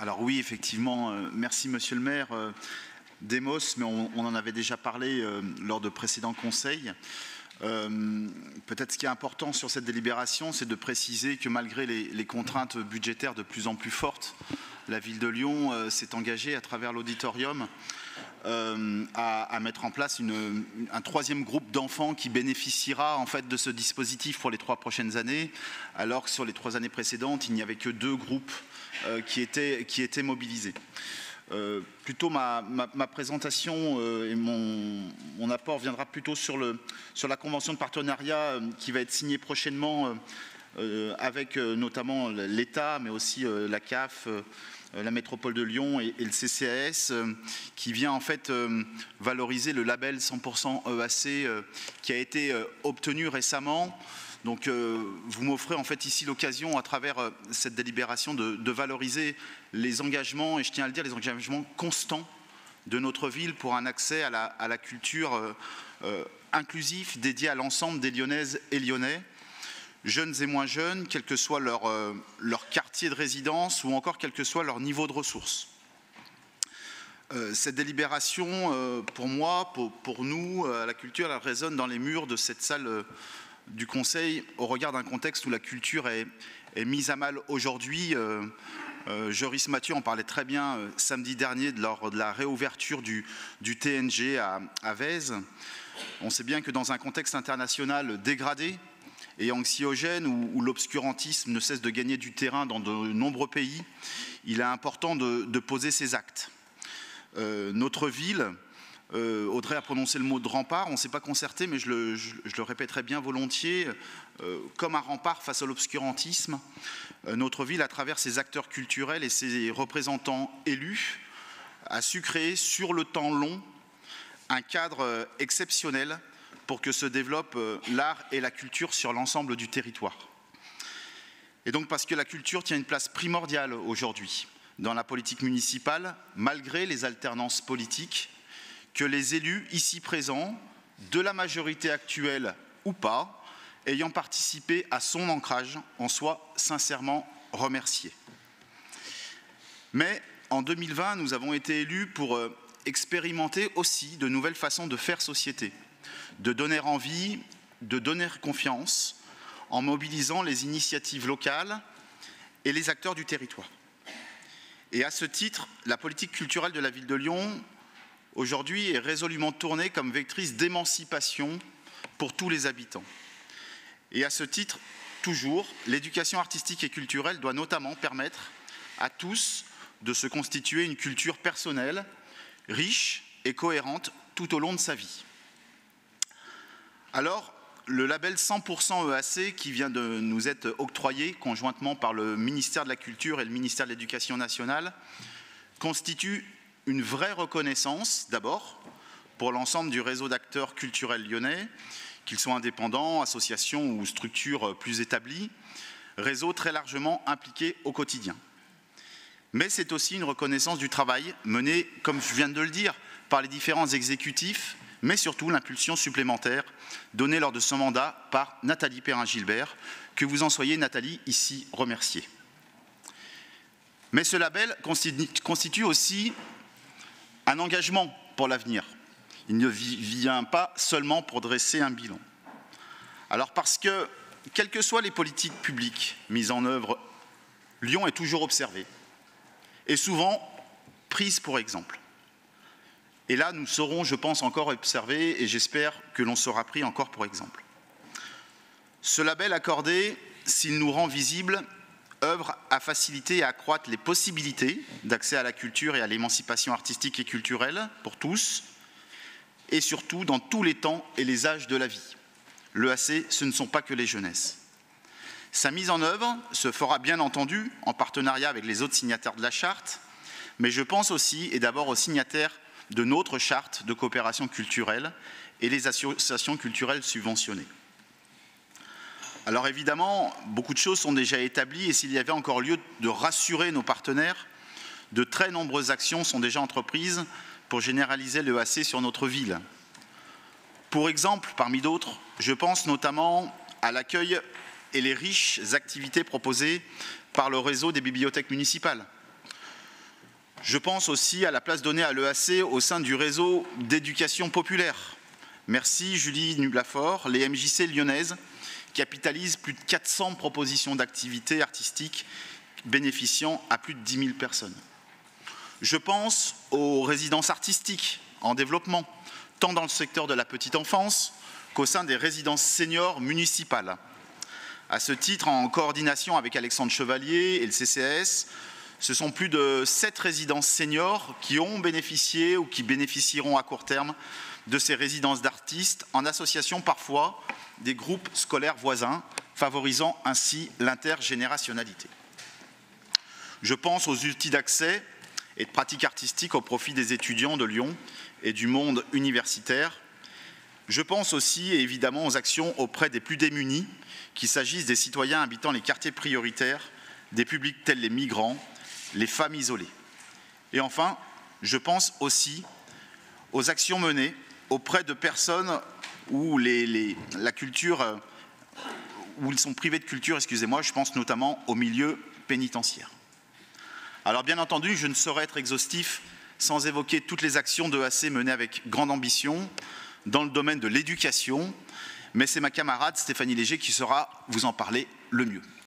Alors oui, effectivement, merci Monsieur le maire. Demos, mais on en avait déjà parlé lors de précédents conseils. Peut-être ce qui est important sur cette délibération, c'est de préciser que malgré les contraintes budgétaires de plus en plus fortes, la ville de Lyon s'est engagée à travers l'auditorium à mettre en place un troisième groupe d'enfants qui bénéficiera en fait de ce dispositif pour les 3 prochaines années, alors que sur les 3 années précédentes, il n'y avait que 2 groupes qui étaient mobilisés. Plutôt ma présentation et mon apport viendra plutôt sur la convention de partenariat qui va être signée prochainement avec notamment l'État, mais aussi la CAF, la métropole de Lyon et le CCAS, qui vient en fait valoriser le label 100% EAC qui a été obtenu récemment. Donc vous m'offrez en fait ici l'occasion à travers cette délibération de valoriser les engagements, et je tiens à le dire, les engagements constants de notre ville pour un accès à la culture inclusif dédié à l'ensemble des Lyonnaises et Lyonnais, jeunes et moins jeunes, quel que soit leur quartier de résidence ou encore quel que soit leur niveau de ressources. Cette délibération, pour moi, pour nous, la culture, elle résonne dans les murs de cette salle du Conseil au regard d'un contexte où la culture est mise à mal aujourd'hui. Joris Mathieu en parlait très bien samedi dernier lors de la réouverture du TNG à Vèze. On sait bien que dans un contexte international dégradé et anxiogène où l'obscurantisme ne cesse de gagner du terrain dans de nombreux pays, il est important de poser ses actes. Notre ville, Audrey a prononcé le mot de rempart, on ne s'est pas concerté, mais je le répéterai bien volontiers, comme un rempart face à l'obscurantisme. Notre ville, à travers ses acteurs culturels et ses représentants élus, a su créer sur le temps long un cadre exceptionnel pour que se développent l'art et la culture sur l'ensemble du territoire. Et donc parce que la culture tient une place primordiale aujourd'hui dans la politique municipale, malgré les alternances politiques, que les élus ici présents, de la majorité actuelle ou pas, ayant participé à son ancrage, en soient sincèrement remerciés. Mais en 2020, nous avons été élus pour expérimenter aussi de nouvelles façons de faire société, de donner envie, de donner confiance, en mobilisant les initiatives locales et les acteurs du territoire. Et à ce titre, la politique culturelle de la ville de Lyon, aujourd'hui, est résolument tournée comme vectrice d'émancipation pour tous les habitants. Et à ce titre, toujours, l'éducation artistique et culturelle doit notamment permettre à tous de se constituer une culture personnelle, riche et cohérente tout au long de sa vie. Alors, le label 100% EAC qui vient de nous être octroyé conjointement par le ministère de la Culture et le ministère de l'Éducation nationale constitue une vraie reconnaissance, d'abord, pour l'ensemble du réseau d'acteurs culturels lyonnais, qu'ils soient indépendants, associations ou structures plus établies, réseau très largement impliqué au quotidien. Mais c'est aussi une reconnaissance du travail mené, comme je viens de le dire, par les différents exécutifs, mais surtout l'impulsion supplémentaire donnée lors de son mandat par Nathalie Perrin-Gilbert, que vous en soyez, Nathalie, ici remerciée. Mais ce label constitue aussi un engagement pour l'avenir. Il ne vient pas seulement pour dresser un bilan. Alors parce que, quelles que soient les politiques publiques mises en œuvre, Lyon est toujours observé et souvent prise pour exemple. Et là, nous serons, je pense, encore observés et j'espère que l'on sera pris encore pour exemple. Ce label accordé, s'il nous rend visibles, œuvre à faciliter et à accroître les possibilités d'accès à la culture et à l'émancipation artistique et culturelle pour tous, et surtout dans tous les temps et les âges de la vie. L'EAC, ce ne sont pas que les jeunesses. Sa mise en œuvre se fera bien entendu en partenariat avec les autres signataires de la charte, mais je pense aussi et d'abord aux signataires de notre charte de coopération culturelle et les associations culturelles subventionnées. Alors évidemment, beaucoup de choses sont déjà établies et s'il y avait encore lieu de rassurer nos partenaires, de très nombreuses actions sont déjà entreprises pour généraliser l'EAC sur notre ville. Pour exemple, parmi d'autres, je pense notamment à l'accueil et les riches activités proposées par le réseau des bibliothèques municipales. Je pense aussi à la place donnée à l'EAC au sein du réseau d'éducation populaire. Merci Julie Nublafort, les MJC lyonnaises capitalisent plus de 400 propositions d'activités artistiques bénéficiant à plus de 10 000 personnes. Je pense aux résidences artistiques en développement, tant dans le secteur de la petite enfance qu'au sein des résidences seniors municipales. À ce titre, en coordination avec Alexandre Chevalier et le CCAS, ce sont plus de 7 résidences seniors qui ont bénéficié ou qui bénéficieront à court terme de ces résidences d'artistes, en association parfois des groupes scolaires voisins, favorisant ainsi l'intergénérationnalité. Je pense aux outils d'accès et de pratique artistique au profit des étudiants de Lyon et du monde universitaire. Je pense aussi évidemment aux actions auprès des plus démunis, qu'il s'agisse des citoyens habitant les quartiers prioritaires, des publics tels les migrants, les femmes isolées. Et enfin, je pense aussi aux actions menées auprès de personnes où la culture, où ils sont privés de culture, excusez-moi, je pense notamment au milieu pénitentiaire. Alors bien entendu, je ne saurais être exhaustif sans évoquer toutes les actions d'EAC menées avec grande ambition dans le domaine de l'éducation, mais c'est ma camarade Stéphanie Léger qui saura vous en parler le mieux.